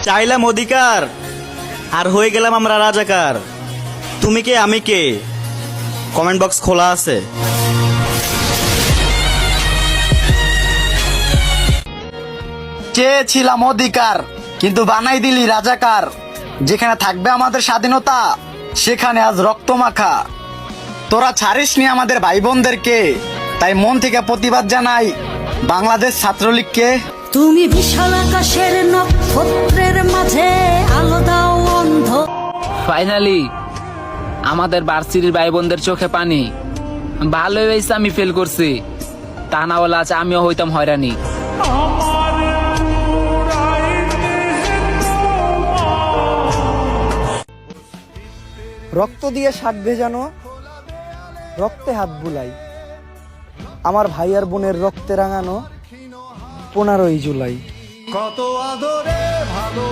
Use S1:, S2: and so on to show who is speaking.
S1: চাইলাম অধিকার আর হয়ে গেলাম আমরা রাজাকার। তুমি কে আমি কে, কমেন্ট বক্স খোলা আছে।
S2: চেয়েছিলাম অধিকার কিন্তু বানাই দিলি রাজাকার। যেখানে থাকবে আমাদের স্বাধীনতা সেখানে আজ রক্ত মাখা। তোরা ছাড়িসনি আমাদের ভাই বোনদেরকে, তাই মন থেকে প্রতিবাদ জানাই বাংলাদেশ ছাত্রলীগকে।
S3: তুমি বিশাল আকাশের নক্ষত্রের মাঝে আলো দাও অন্ধ।
S4: ফাইনালি আমাদের ভার্সিটির ভাই বোনদের চোখে পানি। ভালো হয়েছে আমি ফেল করছি, তা না হলে আজ আমিও হইতাম হয়রানি।
S5: রক্ত দিয়ে শাক ভেজানো, রক্তে হাত বুলাই। আমার ভাই আর বোনের রক্তে রাঙানো 15ই জুলাই।
S6: কত আদরে ভালো